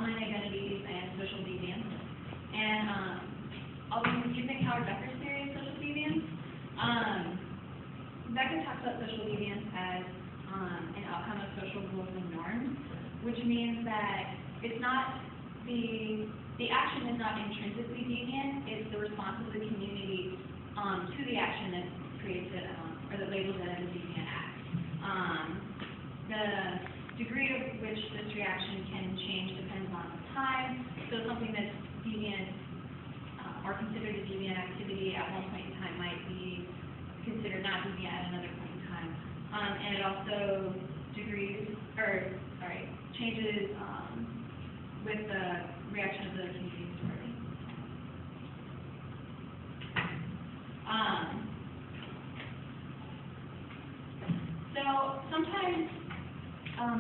online identities and social deviance. And I'll be using Howard Becker's theory of social deviance. Becker talks about social deviance as an outcome of social rules and norms, which means that it's not the action is not intrinsically deviant, it's the response of the community to the action that creates it, or that labels it as a deviant act. The degree of which this reaction can change depends on time. So something that's deviant or considered a deviant activity at one point in time might be considered not deviant at another point in time. And it also changes with the reaction of the community story. So sometimes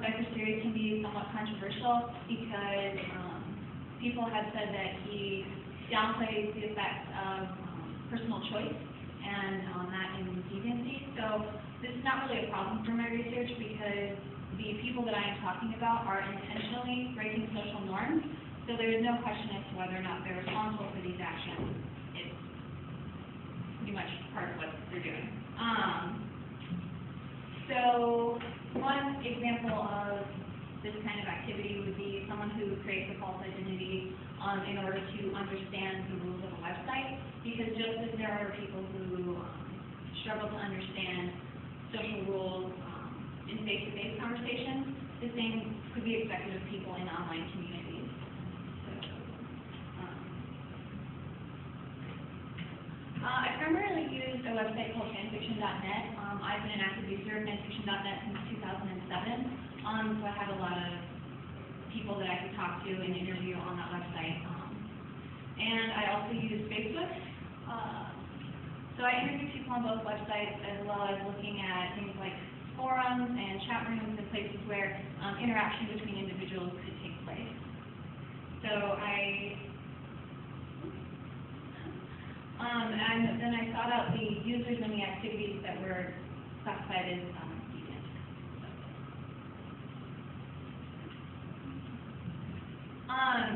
Becker's theory can be somewhat controversial because people have said that he downplays the effects of personal choice and that in deviancy. So this is not really a problem for my research because the people that I am talking about are intentionally breaking social norms. So there is no question as to whether or not they're responsible for these actions. It's pretty much part of what they're doing. So one example of this kind of activity would be someone who creates a false identity in order to understand the rules of a website, because just as there are people who struggle to understand social rules in face-to-face conversations, the same could be expected of people in online communities. I primarily used a website called fanfiction.net. I've been an active user of fanfiction.net since 2007, so I had a lot of people that I could talk to and interview on that website. And I also use Facebook. So I interviewed people on both websites, as well as looking at things like forums and chat rooms and places where interaction between individuals could take place. So and then I sought out the users and the activities that were classified as deviant.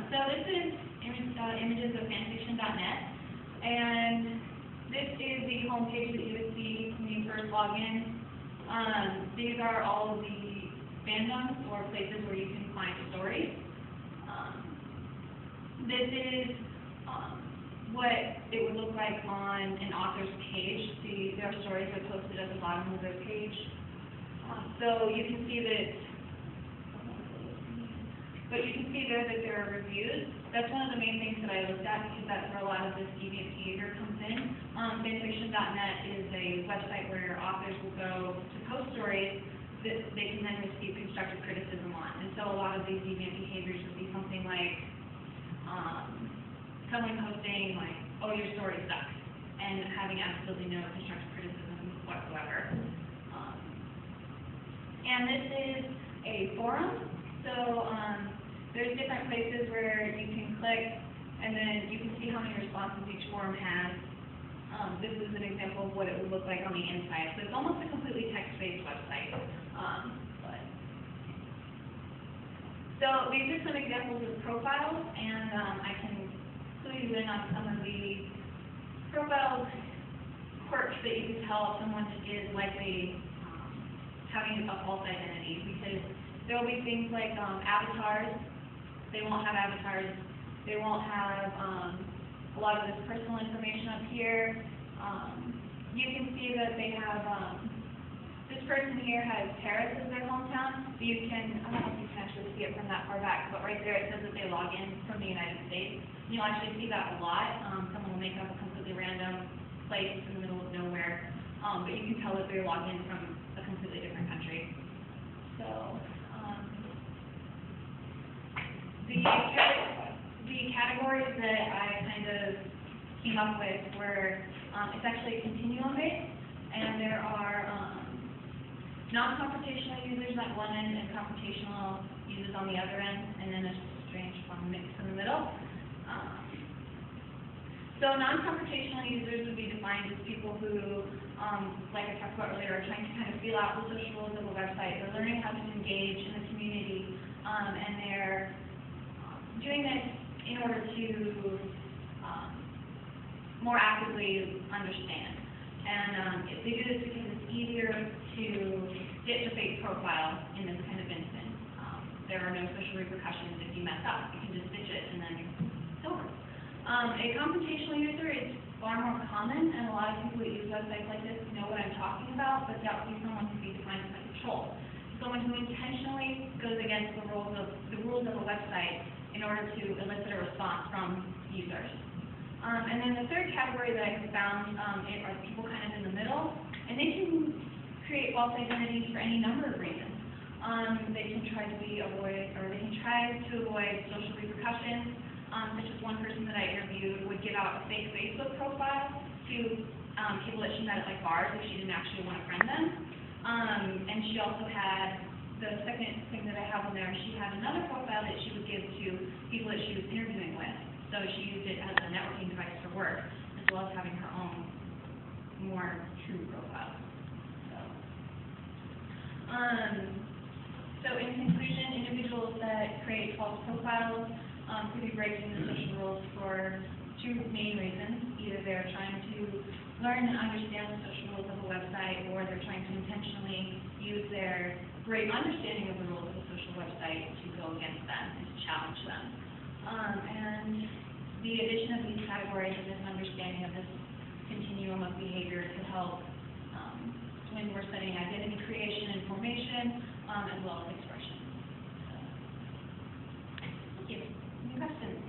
So this is images of fanfiction.net, and this is the homepage that you would see when you first log in. These are all of the fandoms or places where you can find stories. This is what it would look like on an author's page. Their stories are posted at the bottom of their page. So you can see that, there that there are reviews. That's one of the main things that I looked at because that's where a lot of this deviant behavior comes in. Fanfiction.net is a website where authors will go to post stories that they can then receive constructive criticism on. And so a lot of these deviant behaviors would be something like someone posting like, "Oh, your story sucks," and having absolutely no constructive criticism whatsoever. And this is a forum, so there's different places where you can click, and then you can see how many responses each forum has. This is an example of what it would look like on the inside. So it's almost a completely text-based website. So these are some examples of profiles, and I can clue you in on some of the profile quirks that you can tell if someone is likely having a false identity, because there will be things like avatars. They won't have avatars. They won't have a lot of this personal information up here. You can see that they have, this person here has Paris as their hometown. So you can, I don't know if you can actually see it from that far back, but right there it says that they log in from the United States. You'll actually see that a lot. Someone will make up a completely random place in the middle of nowhere, but you can tell that they're logged in from a completely different country. So the categories that I kind of came up with were, it's actually continuum based, and there are non-computational users at one end and computational users on the other end, and then a strange fun mix in the middle. So non-computational users would be defined as people who, like I talked about earlier, are trying to kind of feel out the social rules of a website. They're learning how to engage in the community, and they're doing this in order to more actively understand. And they do this because it's easier to ditch a fake profile in this kind of instance. There are no social repercussions if you mess up. You can just ditch it and then it's over. A computational user is far more common, and a lot of people who use websites like this know what I'm talking about, but that would be someone who be defined as a control. Someone who intentionally goes against the rules of a website in order to elicit a response from users. And then the third category that I have found are people kind of in the middle, and they can create false identities for any number of reasons. They can try to avoid social repercussions, such as one person that I interviewed would give out a fake Facebook profile to people that she met at like bars if she didn't actually want to friend them. And she also had, the second thing that I have on there, she had another profile that she would give to people that she was interviewing with. So she used it as a networking device for work, as well as having her own more true profile. So in conclusion, individuals that create false profiles could be breaking the social rules for two main reasons. Either they're trying to learn and understand the social rules of a website, or they're trying to intentionally use their great understanding of the rules of a social website to go against them and to challenge them. And the addition of these categories and this understanding of this continuum of behavior could help when we're studying identity creation and formation, as well as expression. So, thank you. Any questions?